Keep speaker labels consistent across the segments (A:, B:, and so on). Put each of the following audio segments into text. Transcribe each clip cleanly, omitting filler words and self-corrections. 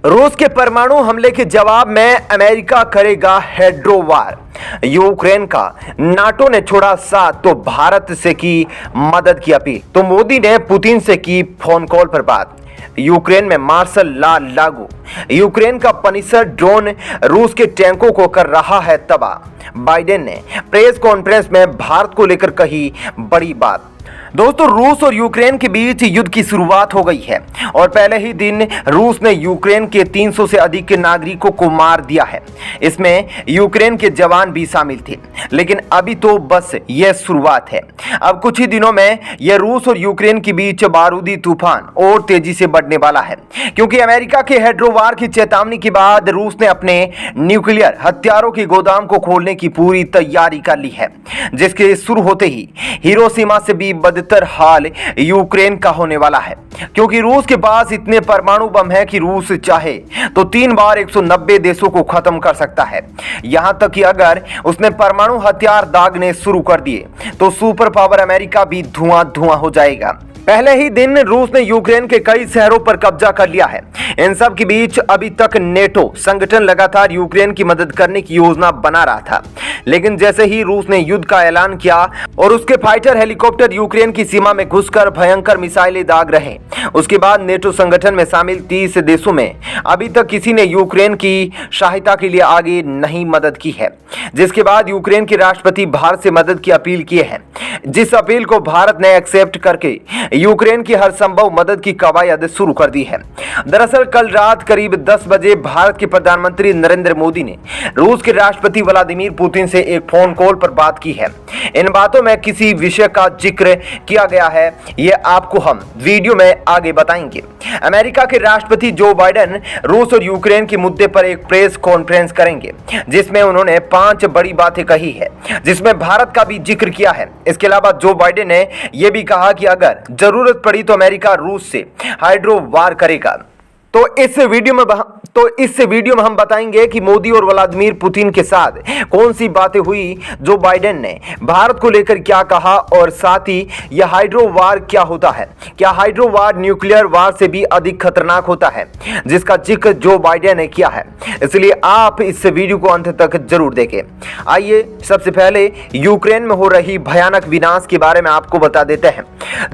A: रूस के परमाणु हमले के जवाब में अमेरिका करेगा हाइड्रोवार। यूक्रेन का नाटो ने छोड़ा साथ तो भारत से की मदद की अपील। तो मोदी ने पुतिन से की फोन कॉल पर बात। यूक्रेन में मार्शल लॉ लागू। यूक्रेन का पनिसर ड्रोन रूस के टैंकों को कर रहा है तबाह। बाइडेन ने प्रेस कॉन्फ्रेंस में भारत को लेकर कही बड़ी बात। दोस्तों, रूस और यूक्रेन के बीच युद्ध की शुरुआत हो गई है और पहले ही दिन रूस ने यूक्रेन के 300 से अधिक के नागरिकों को मार दिया है। इसमें यूक्रेन के जवान भी शामिल थे, लेकिन अभी तो बस यह शुरुआत है। अब कुछ ही दिनों में यह रूस और यूक्रेन के बीच बारूदी तूफान और तेजी से बढ़ने वाला है, क्योंकि अमेरिका के हाइड्रोवार की चेतावनी के बाद रूस ने अपने न्यूक्लियर हथियारों के गोदाम को खोलने की पूरी तैयारी कर ली है, जिसके शुरू होते ही हिरोशिमा से भी बदतर हाल यूक्रेन का होने वाला है, क्योंकि रूस के पास इतने परमाणु बम है कि रूस चाहे तो 3 बार 190 देशों को खत्म कर सकता है। यहां तक कि अगर उसने परमाणु हथियार दागने शुरू कर दिए तो सुपर पावर अमेरिका भी धुआं धुआं हो जाएगा। पहले ही दिन रूस ने यूक्रेन के कई शहरों पर कब्जा कर लिया है। इन सब के बीच अभी तक नेटो संगठन लगातार यूक्रेन की मदद करने की योजना बना रहा था, लेकिन जैसे ही रूस ने युद्ध का ऐलान किया और उसके फाइटर हेलीकॉप्टर यूक्रेन की सीमा में घुसकर भयंकर मिसाइलें दाग रहे, उसके बाद नेटो संगठन में शामिल 30 देशों में अभी तक किसी ने यूक्रेन की सहायता के लिए आगे नहीं मदद की है, जिसके बाद यूक्रेन के राष्ट्रपति भारत से मदद की अपील किए हैं, जिस अपील को भारत ने एक्सेप्ट करके यूक्रेन की हर संभव मदद की कवायद शुरू कर दी है। दरअसल कल रात करीब 10 बजे भारत के प्रधानमंत्री नरेंद्र मोदी ने रूस के राष्ट्रपति व्लादिमीर पुतिन से एक फोन कॉल पर बात की है। इन बातों में किसी विषय का जिक्र किया गया है, ये आपको हम वीडियो में आगे बताएंगे। अमेरिका के राष्ट्रपति जो बाइडेन रूस और यूक्रेन के मुद्दे पर एक प्रेस कॉन्फ्रेंस करेंगे, जिसमें उन्होंने 5 बड़ी बातें कही है, जिसमें भारत का भी जिक्र किया है। इसके अलावा जो बाइडेन ने यह भी कहा कि अगर जरूरत पड़ी तो अमेरिका रूस से हाइड्रोवार करेगा। तो इस वीडियो में हम बताएंगे कि मोदी और व्लादिमीर पुतिन के साथ कौन सी बातें हुई, जो बाइडेन ने भारत को लेकर क्या कहा, और साथ ही यह हाइड्रोवार क्या होता है, क्या हाइड्रोवार न्यूक्लियर वार से भी अधिक खतरनाक होता है, जिसका जिक्र जो बाइडेन ने किया है। इसलिए आप इस वीडियो को अंत तक जरूर देखें। आइए सबसे पहले यूक्रेन में हो रही भयानक विनाश के बारे में आपको बता देते हैं।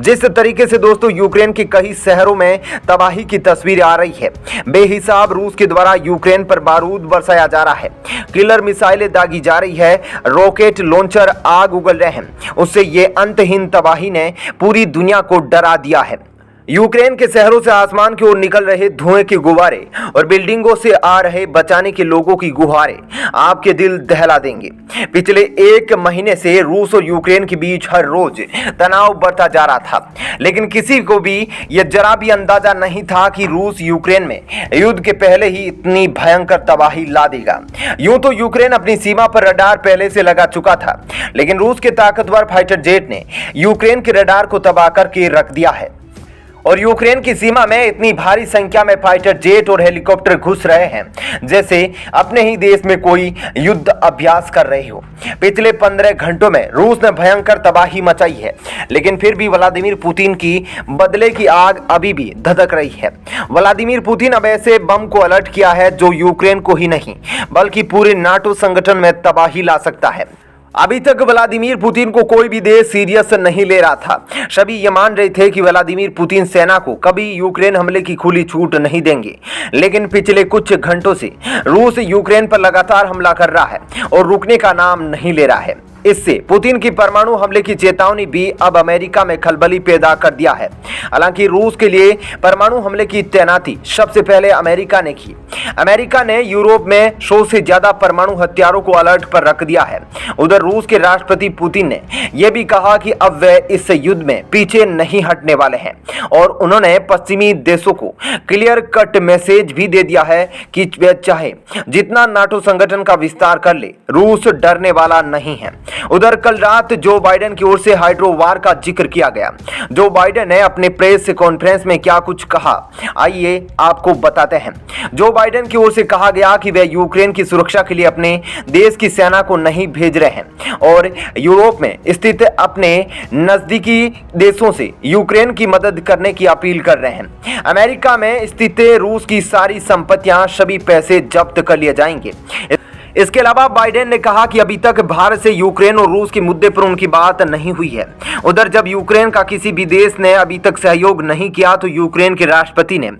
A: जिस तरीके से दोस्तों यूक्रेन के कई शहरों में तबाही की तस्वीर आ रही है, बेहिसाब रूस के द्वारा यूक्रेन पर बारूद बरसाया जा रहा है, किलर मिसाइलें दागी जा रही है, रॉकेट लॉन्चर आग उगल रहे हैं, उससे ये अंतहीन तबाही ने पूरी दुनिया को डरा दिया है। यूक्रेन के शहरों से आसमान की ओर निकल रहे धुएं के गुब्बारे और बिल्डिंगों से आ रहे बचाने के लोगों की गुहारें आपके दिल दहला देंगे। पिछले 1 महीने से रूस और यूक्रेन के बीच हर रोज तनाव बढ़ता जा रहा था, लेकिन किसी को भी यह जरा भी अंदाजा नहीं था कि रूस यूक्रेन में युद्ध के पहले ही इतनी भयंकर तबाही ला देगा। यूं तो यूक्रेन अपनी सीमा पर रडार पहले से लगा चुका था, लेकिन रूस के ताकतवर फाइटर जेट ने यूक्रेन के रडार को तबाह करके रख दिया है और यूक्रेन की सीमा में इतनी भारी संख्या में फाइटर जेट और हेलीकॉप्टर घुस रहे हैं जैसे अपने ही देश में कोई युद्ध अभ्यास कर रहे हो। पिछले 15 घंटों में रूस ने भयंकर तबाही मचाई है, लेकिन फिर भी व्लादिमीर पुतिन की बदले की आग अभी भी धधक रही है। व्लादिमीर पुतिन अब ऐसे बम को अलर्ट किया है जो यूक्रेन को ही नहीं बल्कि पूरे नाटो संगठन में तबाही ला सकता है। अभी तक व्लादिमीर पुतिन को कोई भी देश सीरियस नहीं ले रहा था। सभी ये मान रहे थे कि व्लादिमीर पुतिन सेना को कभी यूक्रेन हमले की खुली छूट नहीं देंगे, लेकिन पिछले कुछ घंटों से रूस यूक्रेन पर लगातार हमला कर रहा है और रुकने का नाम नहीं ले रहा है। इससे पुतिन की परमाणु हमले की चेतावनी भी अब अमेरिका में खलबली पैदा कर दिया है। हालांकि रूस के लिए परमाणु हमले की तैनाती सबसे पहले अमेरिका ने की। अमेरिका ने यूरोप में 100 से ज्यादा परमाणु हथियारों को अलर्ट पर रख दिया है। उधर रूस के राष्ट्रपति पुतिन ने यह भी कहा कि अब वे इस युद्ध में पीछे नहीं हटने वाले हैं और उन्होंने पश्चिमी देशों को क्लियर कट मैसेज भी दे दिया है कि वे चाहे जितना नाटो संगठन का विस्तार कर ले, रूस डरने वाला नहीं है। उधर कल रात जो बाइडेन की ओर से हाइड्रो वार का जिक्र किया गया। जो बाइडेन ने अपने प्रेस कॉन्फ्रेंस में क्या कुछ कहा, आइए आपको बताते हैं। जो बाइडेन की ओर से कहा गया कि वे यूक्रेन की सुरक्षा के लिए अपने देश की सेना को नहीं भेज रहे हैं और यूरोप में स्थित अपने नजदीकी देशों से यूक्रेन की मदद करने की अपील कर रहे हैं। अमेरिका में स्थित रूस की सारी संपत्तियां, सभी पैसे जब्त कर लिए जाएंगे। इसके अलावा बाइडेन ने कहा कि अभी तक भारत से यूक्रेन और रूस के मुद्दे पर उनकी बात नहीं हुई है। उधर जब यूक्रेन का किसी भी देश ने अभी तक सहयोग नहीं किया तो यूक्रेन के राष्ट्रपति ने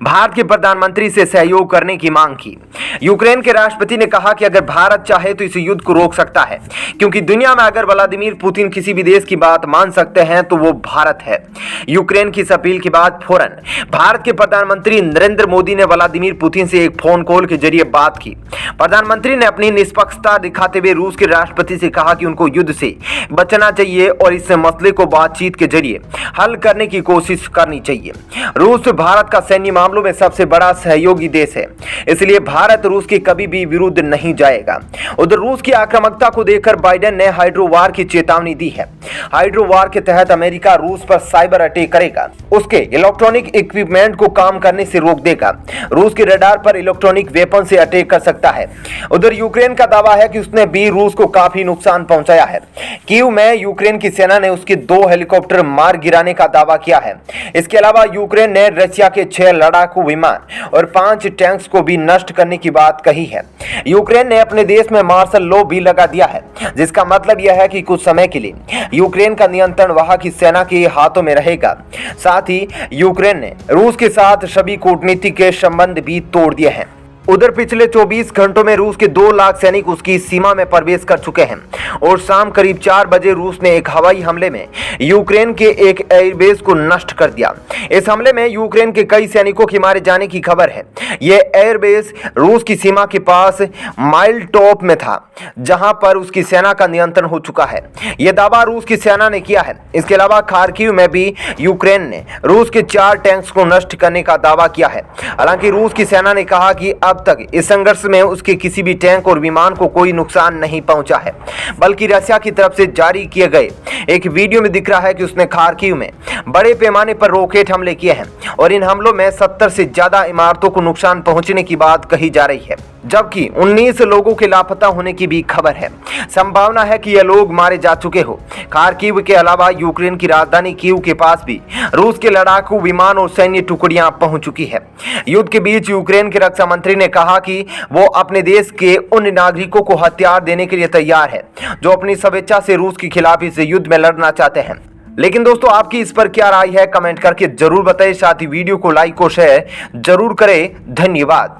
A: भारत के प्रधानमंत्री से सहयोग करने की मांग की। यूक्रेन के राष्ट्रपति ने कहा कि अगर भारत चाहे तो इस युद्ध को रोक सकता है, क्योंकि दुनिया में अगर व्लादिमीर पुतिन किसी भी देश की बात मान सकते हैं तो वो भारत है। यूक्रेन की इस अपील के बाद फौरन भारत के प्रधानमंत्री नरेंद्र मोदी ने व्लादिमीर पुतिन से एक फोन कॉल के जरिए बात की। प्रधानमंत्री ने अपनी निष्पक्षता दिखाते हुए रूस के राष्ट्रपति से कहा कि उनको युद्ध से बचना चाहिए और इस मसले को बातचीत के जरिए हल करने की कोशिश करनी चाहिए। रूस भारत का सैन्य मामलों में सबसे बड़ा सहयोगी देश है, इसलिए भारत रूस के कभी भी विरुद्ध नहीं जाएगा। उधर रूस की आक्रामकता को देखकर बाइडेन ने हाइड्रो वार की चेतावनी दी है। हाइड्रो वार के तहत अमेरिका रूस पर साइबर अटैक करेगा, उसके इलेक्ट्रॉनिक इक्विपमेंट को काम करने से रोक देगा। रूस के रडार पर इलेक्ट्रॉनिक वेपन से अटैक कर सकता है। उधर यूक्रेन का दावा है कि उसने भी रूस को काफी नुकसान पहुंचाया है। कीव में यूक्रेन की सेना ने उसके 2 हेलीकॉप्टर मार गिराने का दावा किया है। इसके अलावा यूक्रेन ने रशिया के 6 लड़ाकू विमान और 5 टैंक्स को भी नष्ट करने की बात कही है। यूक्रेन ने अपने देश में मार्शल लॉ भी लगा दिया है, जिसका मतलब यह है कि कुछ समय के लिए यूक्रेन का नियंत्रण वहां की सेना के हाथों में रहेगा। साथ ही यूक्रेन ने रूस के साथ सभी कूटनीतिक के संबंध भी तोड़ दिए हैं। उधर पिछले 24 घंटों में रूस के 2 लाख सैनिक उसकी सीमा में प्रवेश कर चुके हैं और शाम करीब 4 बजे रूस ने एक हवाई हमले में यूक्रेन के एक एयरबेस को नष्ट कर दिया। इस हमले में यूक्रेन के कई सैनिकों के मारे जाने की खबर है। यह एयरबेस रूस की सीमा के पास माइल टॉप में था, जहां पर उसकी सेना का नियंत्रण हो चुका है। यह दावा रूस की सेना ने किया है। इसके अलावा खार्किव में भी यूक्रेन ने रूस के 4 टैंक्स को नष्ट करने का दावा किया है। हालांकि रूस की सेना ने कहा कि अब तक इस संघर्ष में उसके किसी भी टैंक और विमान को कोई नुकसान नहीं पहुंचा है, बल्कि रशिया की तरफ से जारी किए गए एक वीडियो में दिख रहा है कि उसने खार्किव में बड़े पैमाने पर रॉकेट हमले किए हैं और इन हमलों में 70 से ज्यादा इमारतों को नुकसान पहुंचने की बात कही जा रही है, जबकि 19 लोगों के लापता होने की भी खबर है। संभावना है कि ये लोग मारे जा चुके हो। खार्किव के अलावा यूक्रेन की राजधानी कीव के पास भी रूस के लड़ाकू विमान और सैन्य टुकड़ियां पहुंच चुकी है। युद्ध के बीच यूक्रेन के रक्षा मंत्री ने कहा कि वो अपने देश के उन नागरिकों को हथियार देने के लिए तैयार है जो अपनी स्वेच्छा से रूस के खिलाफ इस युद्ध में लड़ना चाहते हैं। लेकिन दोस्तों, आपकी इस पर क्या राय है, कमेंट करके जरूर बताएं। साथ ही वीडियो को लाइक और शेयर जरूर करें। धन्यवाद।